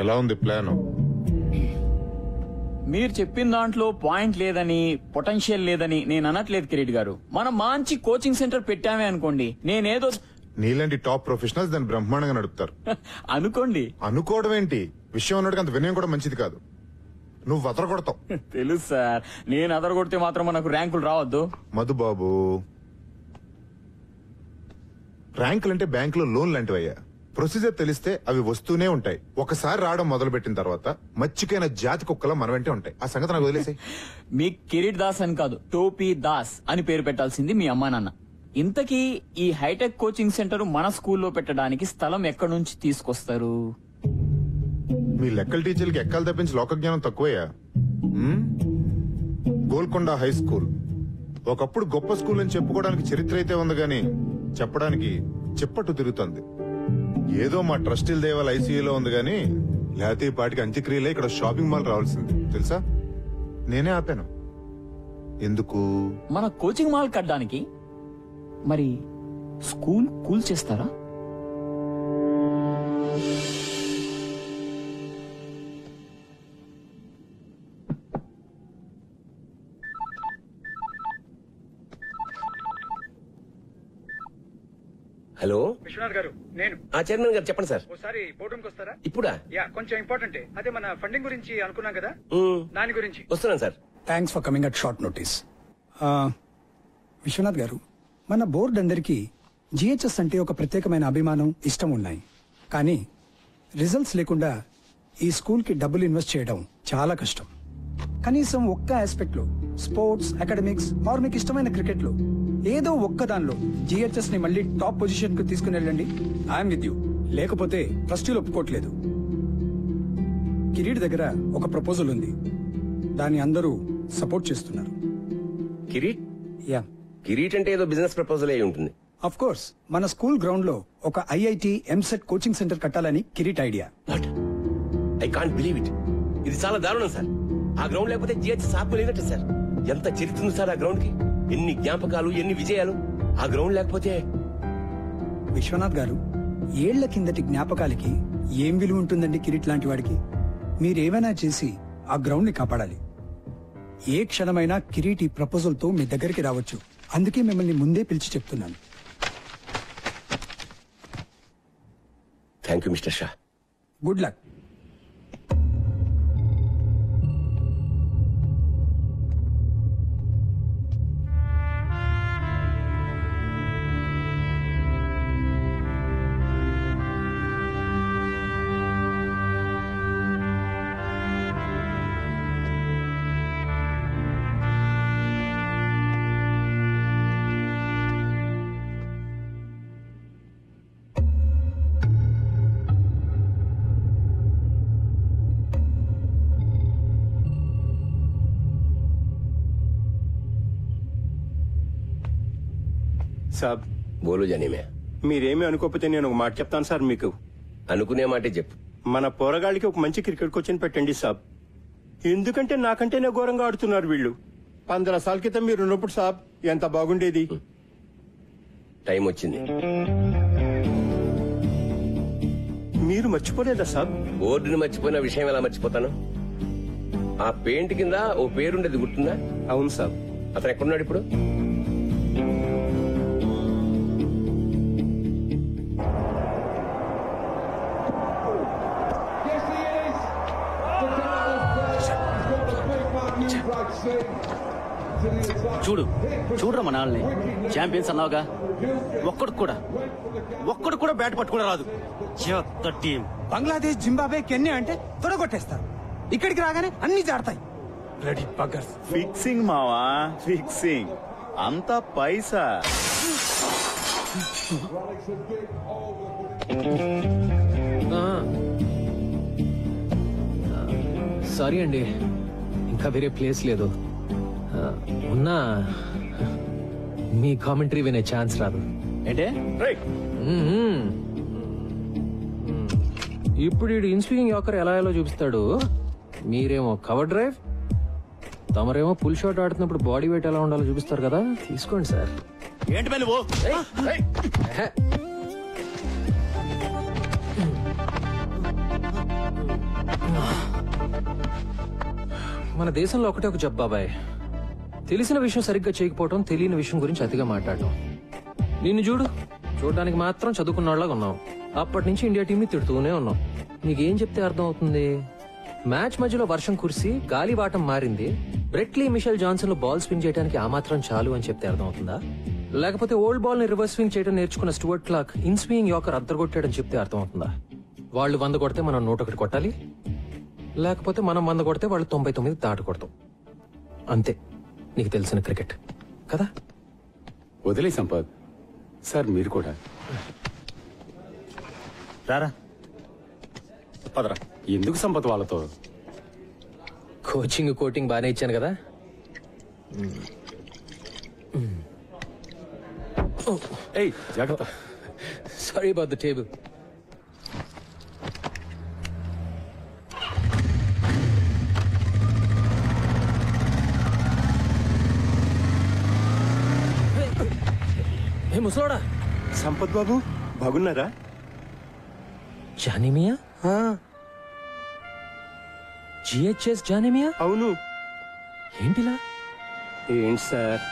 ఎలా ఉంది ప్లాన్? మీరు చెప్పిన దాంట్లో పాయింట్ లేదని, పొటెన్షియల్ లేదని నేను అనట్లేదు కిరీట్ గారు. మనం మంచి కోచింగ్ సెంటర్ పెట్టామే అనుకోండి, నేనేదో నీలాంటి టాప్ ప్రొఫెషనల్స్ దాన్ని బ్రహ్మాండంగా నడుపుతారు. అనుకోండి. అనుకోవడం ఏంటి, విషయం అన్నట్టుగా అంత వినయం కూడా మంచిది కాదు. నువ్వు అదరగొడతావు. తెలుసు సార్, నేను అదరగొడితే మాత్రం మనకు ర్యాంకులు రావద్దు. మధుబాబు, ర్యాంకులంటే బ్యాంకులో లోన్ లాంటివయ్యా. ప్రొసీజర్ తెలిస్తే అవి వస్తూనే ఉంటాయి. ఒకసారి రావడం మొదలు పెట్టిన తర్వాత మచ్చికైన జాతి కుక్కలా మన వెంటే ఉంటాయి. ఆ సంగతి నాకు వదిలేసాయి. మీ కిరీట్ దాస్ అని కాదు, టోపీ దాస్ అని పేరు పెట్టాల్సింది మీ అమ్మా నాన్న. ఇంతకీ ఈ హైటెక్ కోచింగ్ సెంటర్ మన స్కూల్లో పెట్టడానికి స్థలం ఎక్కడి నుంచి తీసుకొస్తారు? మీ లెక్కల టీచర్లకి ఎక్కలు తప్పించి లోక జ్ఞానం తక్కువయ్యా. గోల్కొండ హై స్కూల్ ఒకప్పుడు గొప్ప స్కూల్ అని చెప్పుకోవడానికి చరిత్ర అయితే ఉంది గాని చెప్పడానికి చెప్పట్టు తిరుగుతుంది. ఏదో మా ట్రస్టీల దేవాల ఐసీయూలో ఉంది గాని లేకపోతే ఈ పాటికి అంత్యక్రియలే ఇక్కడ షాపింగ్ మాల్ రావాల్సింది తెలుసా. నేనే ఆపాను. ఎందుకు? మన కోచింగ్ మాల్ కట్టడానికి. మరి స్కూల్ కూల్ చేస్తారా? హలో విశ్వనాథ్ గారు, నేను చైర్మన్ గారు చెప్పండి సార్. ఒకసారి బోర్డు రూమ్కి వస్తారా? ఇప్పుడా? యా, కొంచెం ఇంపార్టెంట్. అదే మన ఫండింగ్ గురించి అనుకున్నాం కదా, దాని గురించి. వస్తున్నాను sir. Thanks for coming at short notice. Vishwanath garu, మన బోర్డు అందరికీ జిహెచ్ఎస్ అంటే ఒక ప్రత్యేకమైన అభిమానం, ఇష్టం ఉన్నాయి. కానీ రిజల్ట్స్ లేకుండా ఈ స్కూల్ కి డబ్బులు ఇన్వెస్ట్ చేయడం చాలా కష్టం. కనీసం ఒక్క ఆస్పెక్ట్ లో, స్పోర్ట్స్, అకాడమిక్స్ ఆర్ మీకు ఇష్టమైన క్రికెట్ లో ఏదో ఒక్క దానిలో జిహెచ్ఎస్ ని మళ్ళీ టాప్ పొజిషన్ కు తీసుకుని వెళ్ళండి. I'm with you. లేకపోతే ట్రస్టీలు ఒప్పుకోవట్లేదు. కిరీట్ దగ్గర ఒక ప్రపోజల్ ఉంది, దాన్ని అందరూ సపోర్ట్ చేస్తున్నారు. కిరీట్? యా, కిరీట్ అంటే ఏదో బిజినెస్ ప్రపోజల్ అయి ఉంటుంది. అఫ్ కోర్స్, మన స్కూల్ గ్రౌండ్ లో ఒక ఐఐటి ఎంసెట్ కోచింగ్ సెంటర్ కట్టాలని Kireet idea. What? I can't believe it. ఇది చాలా దారుణం సార్. ఆ గ్రౌండ్ లేకపోతే జిహెచ్ఎస్ ఆపులేనట్టు సార్. ఎంత చరిత్ర ఉంది సార్ ఆ గ్రౌండ్ కి. ఎన్ని జ్ఞాపకాలు, ఎన్ని విజయాలు. ఆ గ్రౌండ్ లేకపోతే. విశ్వనాథ్ గారు, ఏళ్ల కిందటి జ్ఞాపకాలకి ఏం విలువ ఉంటుందండి కిరీట్ లాంటి వాడికి? మీరేమైనా చేసి ఆ గ్రౌండ్ ని కాపాడాలి. ఏ క్షణమైనా కిరీట్ ఈ ప్రపోజల్ తో మీ దగ్గరికి రావచ్చు. అందుకే మిమ్మల్ని ముందే పిలిచి చెప్తున్నాను. Thank you mister Shah. Good luck. సాబ్, బోలు జనీమే. మీరేమీ అనుకోకపోతే నేను ఒక మాట చెప్తాను సార్ మీకు. అనుకునే మాటే చెప్పు. మన పోరగాళ్ళకి ఒక మంచి క్రికెట్ కోచింగ్ పెట్టండి సాబ్. ఎందుకంటే నాకంటేనే ఘోరంగా ఆడుతున్నారు వీళ్ళు. 15 సార్ల క్రితం మీరు ఉన్నప్పుడు సాబ్ ఎంత బాగుండేది. టైం వచ్చింది. మీరు మర్చిపోలేదా సాబ్? బోర్డుని మర్చిపోయిన విషయం ఎలా మర్చిపోతాను? ఆ పెయింట్ కింద ఓ పేరుండేది గుర్తుందా? అవును సాబ్. అతను ఎక్కడున్నాడు ఇప్పుడు? చూడరా మన వాళ్ళని. ఛాంపియన్స్ అన్నావుగా, ఒక్కడు కూడా బ్యాట్ పట్టుకుని రాదు. చెత్త టీం. బంగ్లాదేశ్, జింబాబే, కెన్యా అంటే తొడగొట్టేస్తారు. ఇక్కడికి రాగానే అన్ని జాడతాయి. రెడీ బగ్గర్స్. ఫిక్సింగ్ మావా, ఫిక్సింగ్. అంతా పైసా. సారీ అండి, ఇంకా వేరే ప్లేస్ లేదు. ఉన్నా మీ కామెంటరీ వినే ఛాన్స్ రాదు. ఏంటే? ఇప్పుడు ఈ ఇన్స్వింగ్ యాకర్ ఎలా ఎలా చూపిస్తాడు. మీరేమో కవర్ డ్రైవ్, తమరేమో పుల్ షాట్ ఆడుతున్నప్పుడు బాడీ వెయిట్ ఎలా ఉండాలో చూపిస్తారు కదా. తీసుకోండి సార్. ఏంటి పని? మన దేశంలో ఒకటే ఒక జబ్బు బాబాయ్, తెలిసిన విషయం సరిగ్గా చేయకపోవటం, తెలియని విషయం గురించి అతిగా మాట్లాడటం. నిన్ను చూడడానికి మాత్రం చదువుకున్న వాళ్ళగా ఉన్నావు. అప్పటి నుంచి ఇండియా టీం ని తిడుతూనే ఉన్నావు. నీకేం చెప్తే అర్థం అవుతుంది? మ్యాచ్ మధ్యలో వర్షం కురిసి గాలివాటం మారింది, బ్రెట్లీ మిషెల్ జాన్సన్ లో బాల్ స్వింగ్ చేయడానికి ఆ మాత్రం చాలు అని చెప్తే అర్థం అవుతుందా? లేకపోతే ఓల్డ్ బాల్ ని రివర్స్ స్వింగ్ చేయడం నేర్చుకున్న Stuart Clark in swing yorker అద్దరగొట్టాడని చెప్తే అర్థం అవుతుందా? వాళ్ళు 100 కొడితే మనం 101 కొట్టాలి, లేకపోతే మనం 100 కొడితే వాళ్ళు 99 దాటకూడదు. అంతే నీకు తెలిసిన క్రికెట్ కదా. వదిలే సంపత్ సార్, మీరు కూడా రారా పదరా. ఎందుకు సంపత్ వాళ్ళతో? కోటింగ్ బాగానే ఇచ్చాను కదా. ఏయ్ జాగ్రత్త. Sorry about the table. ముసలోడా, సంపత్ బాబు బాగున్నారా? జానిమియా? జిహెచ్ఎస్ జానిమియా? అవును. ఏంటిలా? ఏంటి సార్